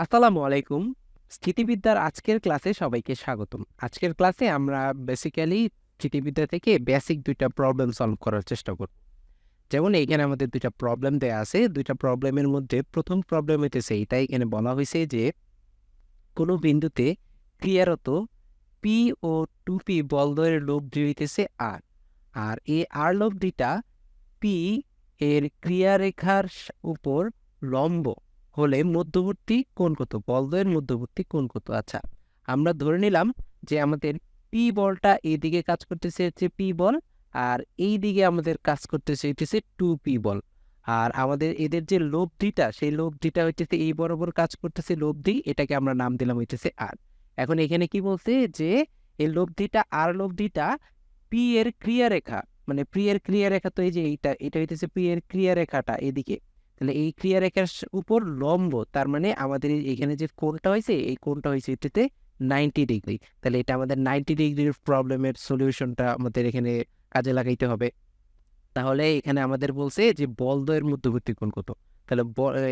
আসসালামু আলাইকুম। স্থিতিবিদ্যার আজকের ক্লাসে সবাইকে স্বাগতম। আজকের ক্লাসে আমরা বেসিক্যালি স্থিতিবিদ্যা থেকে বেসিক ২ টা প্রবলেম সলভ করার চেষ্টা করব। যেমন এইখানে আমাদের ২ টা প্রবলেম দেয়া আছে। ২ টা প্রবলেমের মধ্যে ১ম প্রবলেম হইতেছে এইটাই, এখানে বলা হইছে যে কোনো বিন্দুতে ক্রিয়ারত P ও 2P বলদ্বয়ের লব্ধি হইতেছে R। আর এই R লব্ধিটা P এর ক্রিয়ারেখার উপর লম্ব হলে মধ্যবর্তী কোণ কত? বলদ্বয়ের মধ্যবর্তী কোণ কত? আচ্ছা, আমরা ধরে নিলাম যে আমাদের P বলটা এইদিকে কাজ করতেছে হচ্ছে P বল, আর এই দিকে আমাদের কাজ করতেছে হইতেছে 2P বল। আর আমাদের এদের যে লব্ধিটা, সেই লব্ধিটা হইতেছে এই বরাবর কাজ করতেছে লব্ধি, এটাকে আমরা নাম দিলাম হইতেছে R। এখন এখানে কি বলছে যে এই লব্ধিটা R লব্ধিটা P এর ক্রিয়ারেখা, মানে P এর ক্রিয়ারেখা তো এই যে এটা হইতেছে P এর ক্রিয়ারেখাটা এদিকে। তাহলে এই ক্রিয়ারেখার উপর লম্ব, তার মানে আমাদের এখানে যে কোণটা হয়েছে এই কোণটা হয়েছে এটাতে 90 ডিগ্রি। তাহলে এটা আমাদের 90 ডিগ্রির প্রবলেমের সলিউশনটা আমাদের এখানে কাজে লাগাইতে হবে। তাহলে এখানে আমাদের বলছে যে বলদ্বয়ের মধ্যবর্তী কোণ কত। তাহলে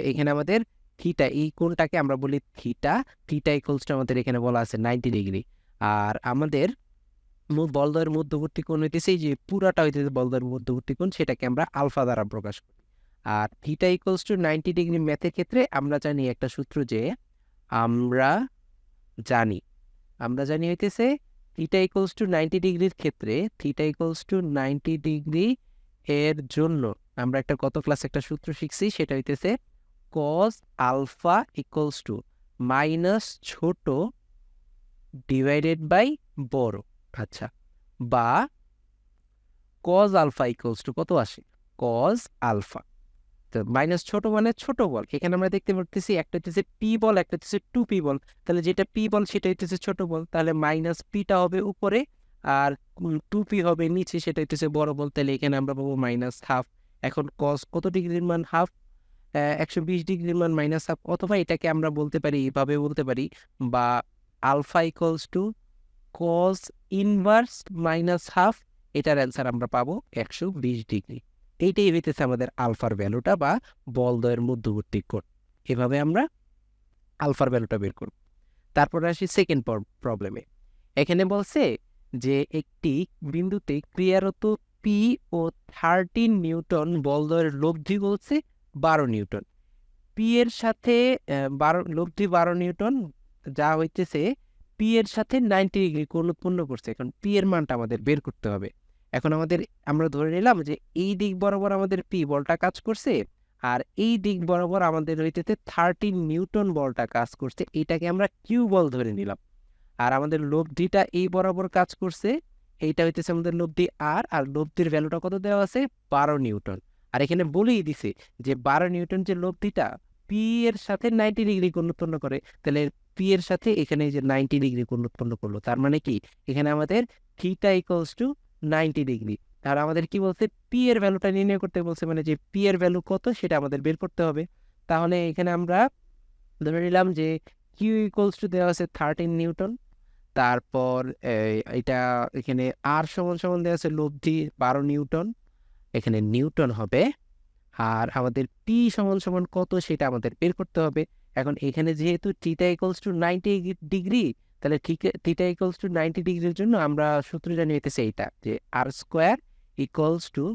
এখানে আমাদের থিটা, এই কোণটাকে আমরা বলি থিটা। থিটা ইকুয়ালস টু আমাদের এখানে বলা আছে 90 ডিগ্রি। আর আমাদের বলদ্বয়ের মধ্যবর্তী কোণ হইতেছে এই যে পুরাটা হইতেছে বলদ্বয়ের মধ্যবর্তী কোণ, সেটাকে আমরা আলফা দ্বারা প্রকাশ করি। আর থিটা ইকুয়ালস টু 90 ডিগ্রি ম্যাথের ক্ষেত্রে আমরা জানি একটা সূত্র, যে আমরা জানি আমরা জানি হইতেছে থিটা ইকুয়ালস টু 90 ডিগ্রির ক্ষেত্রে, থিটা ইকুয়ালস টু 90 ডিগ্রি এর জন্য আমরা একটা গত ক্লাসে একটা সূত্র শিখছি, সেটা হইতেছে cos alpha equals to minus ছোট ডিভাইডেড বাই বড়। আচ্ছা, বা কজ আলফা ইকুয়ালস টু কত আসে? Cos alpha. তো মাইনাস ছোট মানে ছোট বল, এখানে আমরা দেখতে পাচ্ছি একটা হচ্ছে পি বল, একটা হচ্ছে 2P বল। তাহলে যেটা পি বল সেটা হচ্ছে ছোট বল, তাহলে মাইনাস পিটা হবে উপরে, আর 2P হবে নিচে, সেটা হচ্ছে বড় বল। তাহলে এখানে আমরা পাবো মাইনাস হাফ। এখন কস কত ডিগ্রির মান? হাফ। 120 ডিগ্রির মান মাইনাস হাফ। অথবা এটাকে আমরা বলতে পারি, এভাবে বলতে পারি, বা alpha equals to cos inverse minus half. এটার অ্যান্সার আমরা পাবো 120 ডিগ্রি। এইটাই হইতেছে আমাদের আলফার ভ্যালুটা বা বলদ্বয়ের মধ্যবর্তী কোণ। এভাবে আমরা আলফার ভ্যালুটা বের করব। তারপরে আসি সেকেন্ড প্রবলেমে। এখানে বলছে যে একটি বিন্দুতে ক্রিয়ারত পি ও 13 নিউটন বলদ্বয়ের লব্ধি বলছে 12 নিউটন। পি এর সাথে 12 লব্ধি 12 নিউটন, যা হইতেছে পি এর সাথে 90 ডিগ্রি কোণ উৎপন্ন করছে। এখন পি এর মানটা আমাদের বের করতে হবে। এখন আমরা ধরে নিলাম যে এই দিক বরাবর আমাদের পি বলটা কাজ করছে, আর এই দিক বরাবর আমাদের হইতেছে 13 নিউটন বলটা কাজ করছে। এটাকে আমরা কিউ বল ধরে নিলাম। আর আমাদের লব্ধিটা এই বরাবর কাজ করছে, এইটা হইতেছে আমাদের লব্ধি আর লব্ধির ভ্যালুটা কত দেওয়া আছে? 12 নিউটন। আর এখানে বলেই দিছে যে 12 নিউটন যে লব্ধিটা পি এর সাথে 90 ডিগ্রি কোণ উৎপন্ন করে। তাহলে পি এর সাথে এখানে যে 90 ডিগ্রি কোণ উৎপন্ন করলো, তার মানে কি এখানে আমাদের থিটা ইকুয়ালস টু 90 ডিগ্রি। আর আমাদের কি বলছে? পি এর ভ্যালুটা নির্ণয় করতে বলছে, মানে যে পি এর ভ্যালু কত সেটা আমাদের বের করতে হবে। তাহলে এখানে আমরা ধরে নিলাম যে কিউ ইকুয়ালস টু দেওয়া আছে 13 নিউটন। তারপর এটা এখানে আর সমান সমান দেওয়া আছে লব্ধি 12 নিউটন, এখানে নিউটন হবে। আর আমাদের পি সমান সমান কত সেটা আমাদের বের করতে হবে। এখন এখানে যেহেতু থিটা ইকুয়ালস টু 90 ডিগ্রি, তাহলে থিটা ইকুয়ালস টু 90 ডিগ্রির জন্য আমরা সূত্র জানি হইতেছে এইটা, যে R square equals to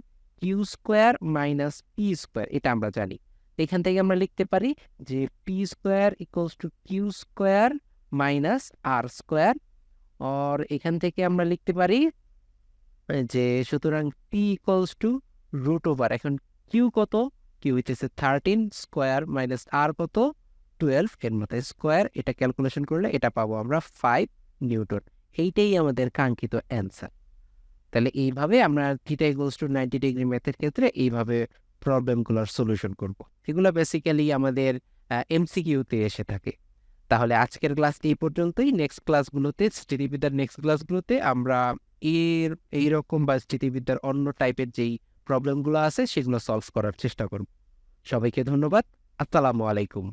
Q square minus P square. এটা আমরা জানি। এখান থেকে আমরা লিখতে পারি যে P square equals to Q square minus R square. আর এখান থেকে আমরা লিখতে পারি যে সুতরাং P equals to root over, এখন কিউ কত? কিউ হইতেছে 13 স্কোয়ার মাইনাস আর কত? 12, এর মাথায় স্কোয়ার। এটা ক্যালকুলেশন করলে এটা পাবো আমরা 5 নিউটন। এইটাই আমাদের কাঙ্ক্ষিত অ্যান্সার। তাহলে এইভাবে আমরা থিটা ইকুয়ালস টু 90 ডিগ্রি ম্যাথের ক্ষেত্রে এইভাবে প্রবলেমগুলোর সলিউশন করব। এগুলো বেসিক্যালি আমাদের এমসিকিউতে এসে থাকে। তাহলে আজকের ক্লাসটি এই পর্যন্তই। নেক্সট ক্লাসগুলোতে, স্থিতিবিদ্যার নেক্সট ক্লাসগুলোতে আমরা এইরকম বা স্থিতিবিদ্যার অন্য টাইপের যেই প্রবলেমগুলো আছে সেগুলো সলভ করার চেষ্টা করব। সবাইকে ধন্যবাদ। আসসালামু আলাইকুম।